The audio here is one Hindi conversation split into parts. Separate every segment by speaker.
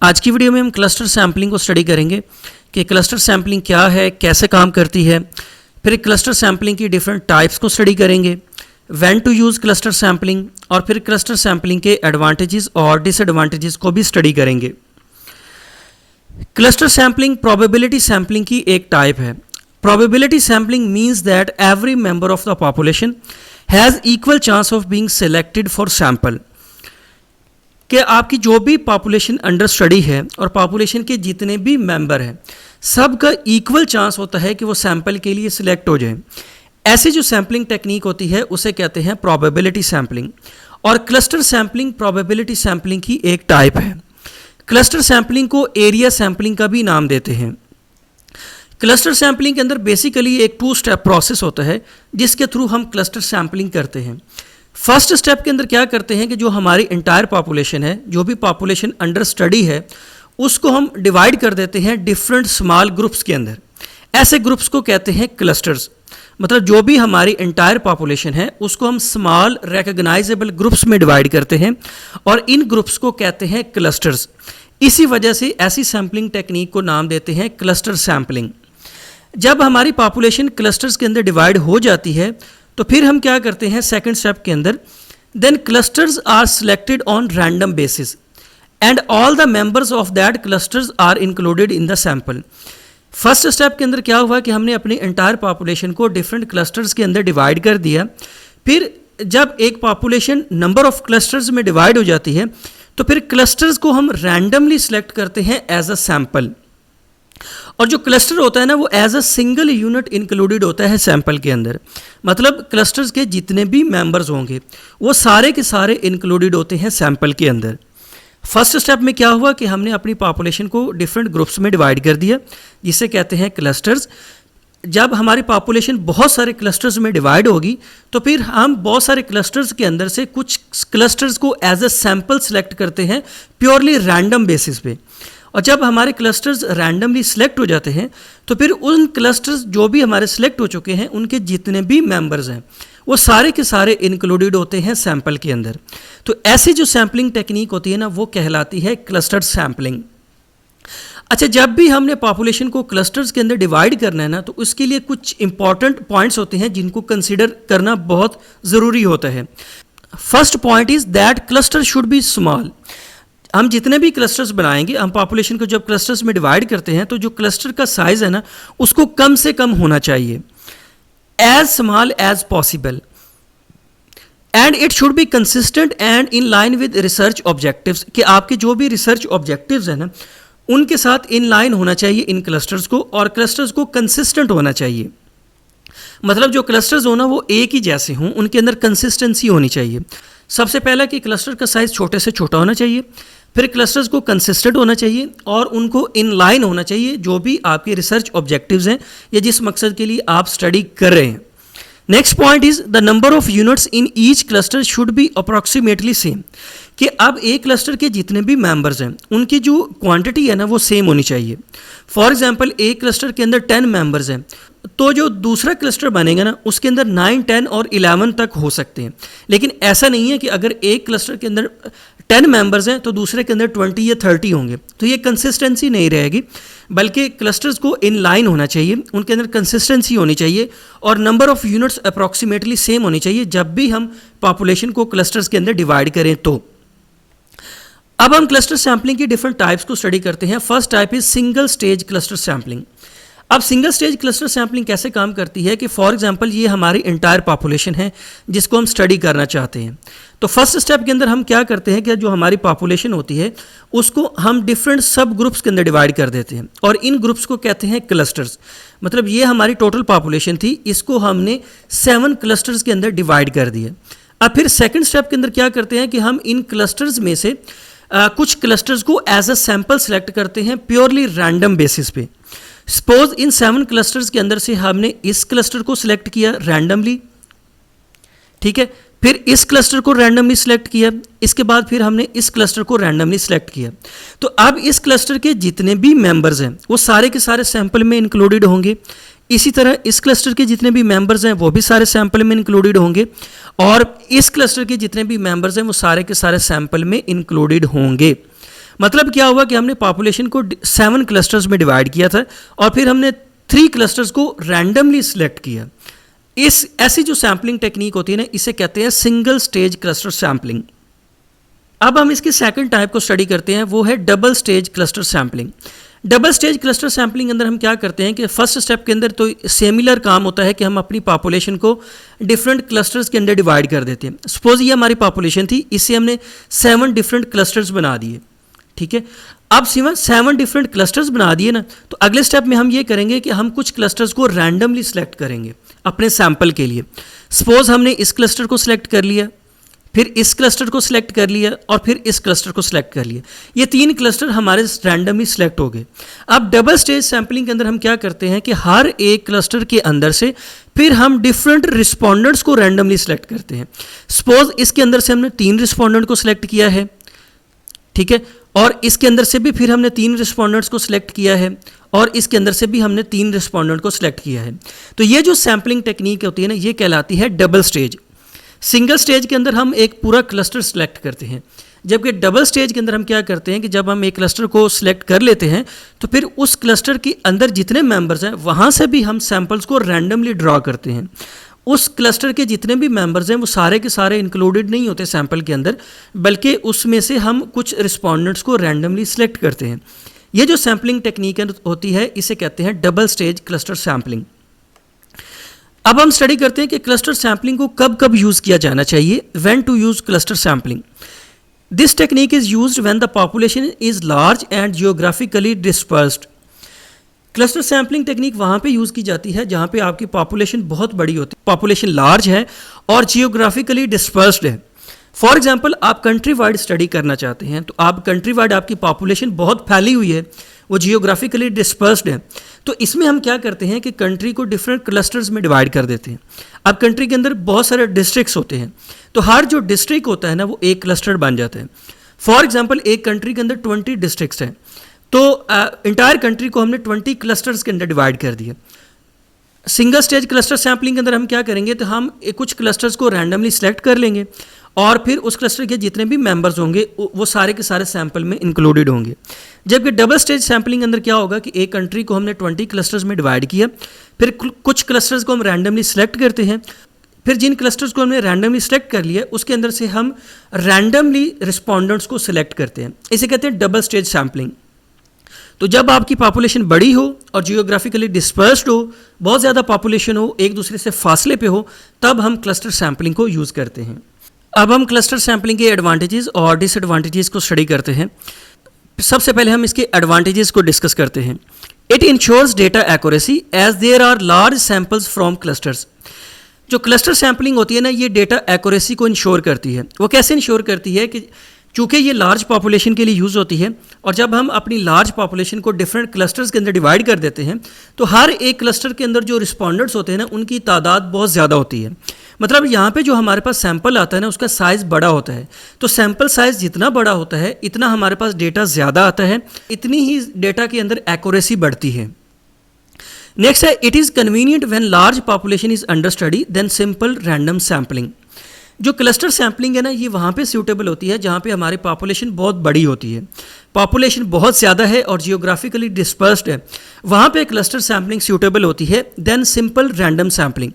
Speaker 1: आज की वीडियो में हम क्लस्टर सैम्पलिंग को स्टडी करेंगे कि क्लस्टर सैम्पलिंग क्या है, कैसे काम करती है। फिर क्लस्टर सैम्पलिंग की डिफरेंट टाइप्स को स्टडी करेंगे, when to use cluster sampling, और फिर क्लस्टर सैम्पलिंग के एडवांटेजेस और डिसएडवांटेजेस को भी स्टडी करेंगे। क्लस्टर सैम्पलिंग प्रोबेबिलिटी सैम्पलिंग की एक टाइप है। Probability sampling means that every member of the population has equal chance of being selected for sample, कि आपकी जो भी पॉपुलेशन अंडर स्टडी है और पॉपुलेशन के जितने भी मेंबर हैं सबका इक्वल चांस होता है कि वो सैंपल के लिए सिलेक्ट हो जाए। ऐसी जो सैम्पलिंग टेक्निक होती है उसे कहते हैं प्रोबेबिलिटी सैम्पलिंग, और क्लस्टर सैम्पलिंग प्रोबेबिलिटी सैम्पलिंग की एक टाइप है। क्लस्टर सैम्पलिंग को एरिया सैम्पलिंग का भी नाम देते हैं। क्लस्टर सैम्पलिंग के अंदर बेसिकली एक 2 स्टेप प्रोसेस होता है जिसके थ्रू हम क्लस्टर सैम्पलिंग करते हैं। फर्स्ट स्टेप के अंदर क्या करते हैं कि जो हमारी इंटायर पॉपुलेशन है, जो भी पॉपुलेशन अंडर स्टडी है, उसको हम डिवाइड कर देते हैं डिफरेंट स्मॉल ग्रुप्स के अंदर। ऐसे ग्रुप्स को कहते हैं क्लस्टर्स। मतलब जो भी हमारी इंटायर पॉपुलेशन है उसको हम स्मॉल रिकॉग्नाइजेबल ग्रुप्स में डिवाइड करते हैं और इन ग्रुप्स को कहते हैं क्लस्टर्स। इसी वजह से ऐसी सैम्पलिंग टेक्निक को नाम देते हैं क्लस्टर सैम्पलिंग। जब हमारी पॉपुलेशन क्लस्टर्स के अंदर डिवाइड हो जाती है तो फिर हम क्या करते हैं सेकंड स्टेप के अंदर, then clusters are selected on random basis and all the members of that clusters are included in the sample. First step के अंदर क्या हुआ कि हमने अपनी एंटायर पॉपुलेशन को डिफरेंट क्लस्टर्स के अंदर डिवाइड कर दिया। फिर जब एक पॉपुलेशन नंबर ऑफ क्लस्टर्स में डिवाइड हो जाती है तो फिर क्लस्टर्स को हम रैंडमली सिलेक्ट करते हैं एज अ सैंपल, और जो क्लस्टर होता है ना वो as a single unit included होता है सैंपल के अंदर। मतलब क्लस्टर्स के जितने भी मेंबर्स होंगे वो सारे के सारे इंक्लूडेड होते हैं सैंपल के अंदर। फर्स्ट स्टेप में क्या हुआ कि हमने अपनी पॉपुलेशन को डिफरेंट ग्रुप्स में डिवाइड कर दिया जिसे कहते हैं क्लस्टर्स। जब हमारी पॉपुलेशन बहुत सारे क्लस्टर्स में डिवाइड होगी तो फिर हम बहुत सारे क्लस्टर्स के अंदर से कुछ क्लस्टर्स को एज अ सैंपल सेलेक्ट करते हैं प्योरली रैंडम बेसिस पे। और जब हमारे क्लस्टर्स रैंडमली सिलेक्ट हो जाते हैं तो फिर उन क्लस्टर्स जो भी हमारे सिलेक्ट हो चुके हैं उनके जितने भी मेंबर्स हैं वो सारे के सारे इंक्लूडेड होते हैं सैंपल के अंदर। तो ऐसी जो सैम्पलिंग टेक्निक होती है ना वो कहलाती है क्लस्टर सैम्पलिंग। अच्छा, जब भी हमने पॉपुलेशन को क्लस्टर्स के अंदर डिवाइड करना है ना तो उसके लिए कुछ इंपॉर्टेंट पॉइंट्स होते हैं जिनको कंसिडर करना बहुत ज़रूरी होता है। First point is that cluster should be small. हम जितने भी क्लस्टर्स बनाएंगे, हम पॉपुलेशन को जब क्लस्टर्स में डिवाइड करते हैं तो जो क्लस्टर का साइज़ है ना उसको कम से कम होना चाहिए, as small as possible, and it should be consistent and in line with research objectives, कि आपके जो भी रिसर्च ऑब्जेक्टिव्स हैं ना उनके साथ इन लाइन होना चाहिए इन क्लस्टर्स को, और क्लस्टर्स को कंसिस्टेंट होना चाहिए। मतलब जो क्लस्टर्स हो ना वो एक ही जैसे हों, उनके अंदर कंसिस्टेंसी होनी चाहिए। सबसे पहला कि क्लस्टर का साइज़ छोटे से छोटा होना चाहिए, फिर क्लस्टर्स को कंसिस्टेंट होना चाहिए और उनको इन लाइन होना चाहिए जो भी आपके रिसर्च ऑब्जेक्टिव्स हैं या जिस मकसद के लिए आप स्टडी कर रहे हैं। Next point is the number of units in each cluster should be approximately same, कि अब एक क्लस्टर के जितने भी मेंबर्स हैं उनकी जो क्वांटिटी है ना वो सेम होनी चाहिए। फॉर एग्जांपल एक क्लस्टर के अंदर 10 मेंबर्स हैं तो जो दूसरा क्लस्टर बनेगा ना उसके अंदर 9, 10 और 11 तक हो सकते हैं। लेकिन ऐसा नहीं है कि अगर एक क्लस्टर के अंदर 10 मेंबर्स हैं तो दूसरे के अंदर 20 या 30 होंगे, तो ये कंसिस्टेंसी नहीं रहेगी, बल्कि क्लस्टर्स को इन लाइन होना चाहिए, उनके अंदर कंसिस्टेंसी होनी चाहिए और number of units approximately same होनी चाहिए जब भी हम पॉपुलेशन को क्लस्टर्स के अंदर डिवाइड करें। तो अब हम क्लस्टर सैम्पलिंग की डिफरेंट टाइप्स को स्टडी करते हैं। First type is single stage cluster sampling. अब सिंगल स्टेज क्लस्टर सैम्पलिंग कैसे काम करती है कि फॉर एग्जांपल ये हमारी इंटायर पॉपुलेशन है जिसको हम स्टडी करना चाहते हैं। तो फर्स्ट स्टेप के अंदर हम क्या करते हैं कि जो हमारी पॉपुलेशन होती है उसको हम डिफरेंट सब ग्रुप्स के अंदर डिवाइड कर देते हैं और इन ग्रुप्स को कहते हैं क्लस्टर्स। मतलब ये हमारी टोटल पॉपुलेशन थी, इसको हमने 7 क्लस्टर्स के अंदर डिवाइड कर दिया। अब फिर सेकेंड स्टेप के अंदर क्या करते हैं कि हम इन क्लस्टर्स में से कुछ क्लस्टर्स को एज अ सैंपल सेलेक्ट करते हैं प्योरली रैंडम बेसिस पे। सपोज इन 7 क्लस्टर्स के अंदर से हमने इस क्लस्टर को सिलेक्ट किया रैंडमली, ठीक है, फिर इस क्लस्टर को रैंडमली सिलेक्ट किया, इसके बाद फिर हमने इस क्लस्टर को रैंडमली सिलेक्ट किया। तो अब इस क्लस्टर के जितने भी मेंबर्स हैं वो सारे के सारे सैंपल में इंक्लूडेड होंगे। इसी तरह इस क्लस्टर के जितने भी मेंबर्स हैं वो भी सारे सैंपल में इंक्लूडेड होंगे और इस क्लस्टर के जितने भी मेंबर्स हैं वो सारे के सारे सैंपल में इंक्लूडेड होंगे। मतलब क्या हुआ कि हमने पॉपुलेशन को 7 क्लस्टर्स में डिवाइड किया था और फिर हमने 3 क्लस्टर्स को रैंडमली सिलेक्ट किया। इस ऐसी जो सैम्पलिंग टेक्निक होती है ना, इसे कहते हैं सिंगल स्टेज क्लस्टर सैम्पलिंग। अब हम इसके सेकंड टाइप को स्टडी करते हैं, वो है double stage cluster sampling. Double stage cluster sampling अंदर हम क्या करते हैं कि फर्स्ट स्टेप के अंदर तो सिमिलर काम होता है कि हम अपनी पॉपुलेशन को डिफरेंट क्लस्टर्स के अंदर डिवाइड कर देते हैं। सपोज ये हमारी पॉपुलेशन थी, इससे हमने 7 डिफरेंट क्लस्टर्स बना दिए, ठीक है। अब 7 डिफरेंट क्लस्टर्स बना दिए ना, तो अगले स्टेप में हम ये करेंगे कि हम कुछ क्लस्टर्स को रैंडमली सिलेक्ट करेंगे अपने सैंपल के लिए। सपोज हमने इस क्लस्टर को सिलेक्ट कर लिया, फिर इस क्लस्टर को सिलेक्ट कर लिया और फिर इस क्लस्टर को सिलेक्ट कर लिया। ये 3 क्लस्टर हमारे रैंडमली सिलेक्ट हो गए। अब डबल स्टेज सैम्पलिंग के अंदर हम क्या करते हैं कि हर एक क्लस्टर के अंदर से फिर हम डिफरेंट रिस्पॉन्डेंट्स को रैंडमली सिलेक्ट करते हैं। सपोज इसके अंदर से हमने 3 रिस्पॉन्डेंट को सिलेक्ट किया है, ठीक है, और इसके अंदर से भी फिर हमने 3 रिस्पॉन्डेंट्स को सिलेक्ट किया है और इसके अंदर से भी हमने 3 रिस्पॉन्डेंट को सिलेक्ट किया है। तो ये जो सैम्पलिंग टेक्निक होती है ना, ये कहलाती है डबल स्टेज। सिंगल स्टेज के अंदर हम एक पूरा क्लस्टर सेलेक्ट करते हैं, जबकि डबल स्टेज के अंदर हम क्या करते हैं कि जब हम एक क्लस्टर को सिलेक्ट कर लेते हैं तो फिर उस क्लस्टर के अंदर जितने मेंबर्स हैं वहाँ से भी हम सैंपल्स को रैंडमली ड्रॉ करते हैं। उस क्लस्टर के जितने भी मेंबर्स हैं वो सारे के सारे इंक्लूडेड नहीं होते सैंपल के अंदर, बल्कि उसमें से हम कुछ रिस्पॉन्डेंट्स को रैंडमली सिलेक्ट करते हैं। ये जो सैम्पलिंग टेक्निक होती है इसे कहते हैं डबल स्टेज क्लस्टर सैम्पलिंग। अब हम स्टडी करते हैं कि क्लस्टर सैम्पलिंग को कब कब यूज़ किया जाना चाहिए, when to use cluster sampling. This technique is used when the population is large and geographically dispersed. Cluster sampling technique वहाँ पे यूज़ की जाती है जहाँ पे आपकी पॉपुलेशन बहुत बड़ी होती है, पॉपुलेशन लार्ज है और जियोग्राफिकली डिस्पर्स्ड है। फॉर एग्जांपल आप कंट्री वाइड स्टडी करना चाहते हैं, तो आप कंट्री वाइड आपकी पॉपुलेशन बहुत फैली हुई है, वो जियोग्राफिकली डिस्पर्स्ड है, तो इसमें हम क्या करते हैं कि कंट्री को डिफरेंट क्लस्टर्स में डिवाइड कर देते हैं। अब कंट्री के अंदर बहुत सारे डिस्ट्रिक्ट्स होते हैं, तो हर जो डिस्ट्रिक्ट होता है ना वो एक क्लस्टर बन जाता है। फॉर एग्जांपल एक कंट्री के अंदर 20 डिस्ट्रिक्ट्स हैं, तो इंटायर कंट्री को हमने 20 क्लस्टर्स के अंदर डिवाइड कर दिया। सिंगल स्टेज क्लस्टर सैम्पलिंग के अंदर हम क्या करेंगे, तो हम कुछ क्लस्टर्स को रैंडमली सिलेक्ट कर लेंगे और फिर उस क्लस्टर के जितने भी मेंबर्स होंगे वो सारे के सारे सैंपल में इंक्लूडेड होंगे। जबकि डबल स्टेज सैम्पलिंग अंदर क्या होगा कि एक कंट्री को हमने 20 क्लस्टर्स में डिवाइड किया, फिर कुछ क्लस्टर्स को हम रैंडमली सिलेक्ट करते हैं, फिर जिन क्लस्टर्स को हमने रैंडमली सिलेक्ट कर लिया उसके अंदर से हम रैंडमली रिस्पॉन्डेंट्स को सिलेक्ट करते हैं। इसे कहते हैं डबल स्टेज सैम्पलिंग। तो जब आपकी पॉपुलेशन बड़ी हो और जियोग्राफिकली डिस्पर्स्ड हो, बहुत ज़्यादा पॉपुलेशन हो, एक दूसरे से फासले पे हो, तब हम क्लस्टर सैम्पलिंग को यूज़ करते हैं। अब हम क्लस्टर सैम्पलिंग के एडवांटेजेस और डिसएडवांटेजेस को स्टडी करते हैं। सबसे पहले हम इसके एडवांटेजेस को डिस्कस करते हैं। It ensures data accuracy as there are large samples from clusters. जो क्लस्टर सैम्पलिंग होती है ना, ये डेटा एक्यूरेसी को इंश्योर करती है। वो कैसे इंश्योर करती है कि चूँकि ये लार्ज पॉपुलेशन के लिए यूज़ होती है और जब हम अपनी लार्ज पॉपुलेशन को डिफरेंट क्लस्टर्स के अंदर डिवाइड कर देते हैं तो हर एक क्लस्टर के अंदर जो रिस्पॉन्डेंट्स होते हैं ना उनकी तादाद बहुत ज़्यादा होती है। मतलब यहाँ पे जो हमारे पास सैंपल आता है ना उसका साइज़ बड़ा होता है, तो सैंपल साइज़ जितना बड़ा होता है इतना हमारे पास डेटा ज़्यादा आता है, इतनी ही डेटा के अंदर एक्यूरेसी बढ़ती है। नेक्स्ट है, it is convenient when large population is under study then simple random sampling. जो क्लस्टर सैम्पलिंग है ना, ये वहाँ पे सूटेबल होती है जहाँ पे हमारी पॉपुलेशन बहुत बड़ी होती है, पॉपुलेशन बहुत ज़्यादा है और जियोग्राफिकली डिस्पर्स्ड है, वहाँ पे क्लस्टर सैम्पलिंग सूटेबल होती है then simple random sampling.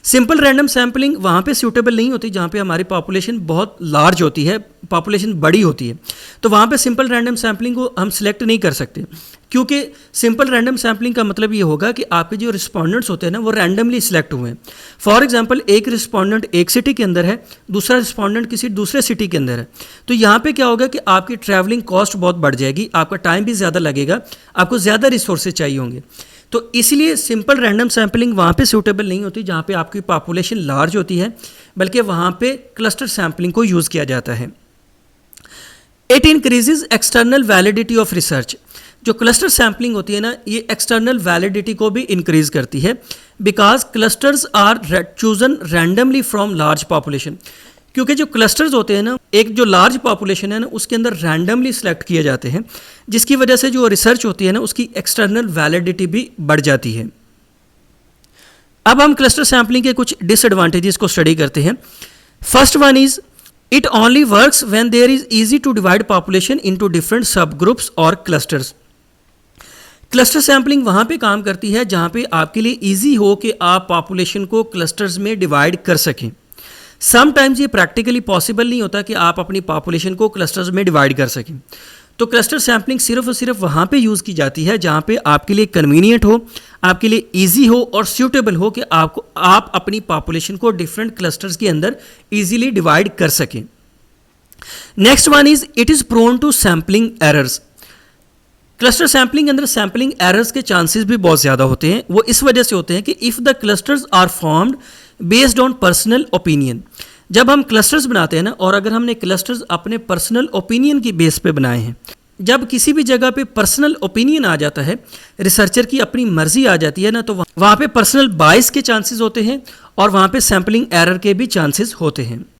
Speaker 1: Simple random sampling वहाँ पे सूटेबल नहीं होती जहाँ पे हमारी पॉपुलेशन बहुत लार्ज होती है, पॉपुलेशन बड़ी होती है, तो वहाँ पे सिंपल रैंडम सैम्पलिंग को हम सिलेक्ट नहीं कर सकते, क्योंकि सिंपल रैंडम सैम्पलिंग का मतलब ये होगा कि आपके जो रिस्पॉन्डेंट्स होते हैं ना वो रैंडमली सिलेक्ट हुए हैं। फॉर एग्जांपल एक रिस्पॉन्डेंट एक सिटी के अंदर है, दूसरा रिस्पॉन्डेंट किसी दूसरे सिटी के अंदर है, तो यहाँ पे क्या होगा कि आपकी ट्रैवलिंग कॉस्ट बहुत बढ़ जाएगी, आपका टाइम भी ज़्यादा लगेगा, आपको ज़्यादा रिसोर्सेज चाहिए होंगे। तो इसलिए सिंपल रैंडम सैम्पलिंग वहाँ पे सूटेबल नहीं होती जहाँ पे आपकी पॉपुलेशन लार्ज होती है, बल्कि वहाँ पे क्लस्टर सैम्पलिंग को यूज़ किया जाता है। It increases external validity of research. जो क्लस्टर सैम्पलिंग होती है ना, ये एक्सटर्नल वैलिडिटी को भी इंक्रीज करती है, because clusters are chosen randomly from large population. क्योंकि जो क्लस्टर्स होते हैं ना, एक जो लार्ज पॉपुलेशन है ना उसके अंदर रैंडमली सिलेक्ट किए जाते हैं, जिसकी वजह से जो रिसर्च होती है ना उसकी एक्सटर्नल वैलिडिटी भी बढ़ जाती है। अब हम क्लस्टर सैम्पलिंग के कुछ डिसएडवांटेजेस को स्टडी करते हैं। First one is It only works when there is easy to divide population into different subgroups or clusters. Cluster sampling वहाँ पे काम करती है जहाँ पे आपके लिए ईजी हो कि आप पॉपुलेशन को क्लस्टर्स में डिवाइड कर सकें. समटाइम्स ये प्रैक्टिकली पॉसिबल नहीं होता कि आप अपनी पॉपुलेशन को क्लस्टर्स में डिवाइड कर सकें. तो क्लस्टर सैम्पलिंग सिर्फ और सिर्फ वहाँ पे यूज़ की जाती है जहाँ पे आपके लिए कन्वीनियंट हो, आपके लिए ईजी हो और सूटेबल हो कि आप अपनी पॉपुलेशन को डिफरेंट क्लस्टर्स के अंदर ईजीली डिवाइड कर सकें. Next one is it is prone to sampling errors. Cluster sampling के अंदर सैम्पलिंग एरर्स के चांसेस भी बहुत ज़्यादा होते हैं. वो इस वजह से होते हैं कि if the clusters are formed based on personal opinion. जब हम क्लस्टर्स बनाते हैं ना, और अगर हमने क्लस्टर्स अपने पर्सनल ओपिनियन की बेस पे बनाए हैं, जब किसी भी जगह पे पर्सनल ओपिनियन आ जाता है, रिसर्चर की अपनी मर्जी आ जाती है ना, तो वहाँ पे पर्सनल बायस के चांसेस होते हैं और वहाँ पे सैम्पलिंग एरर के भी चांसेस होते हैं.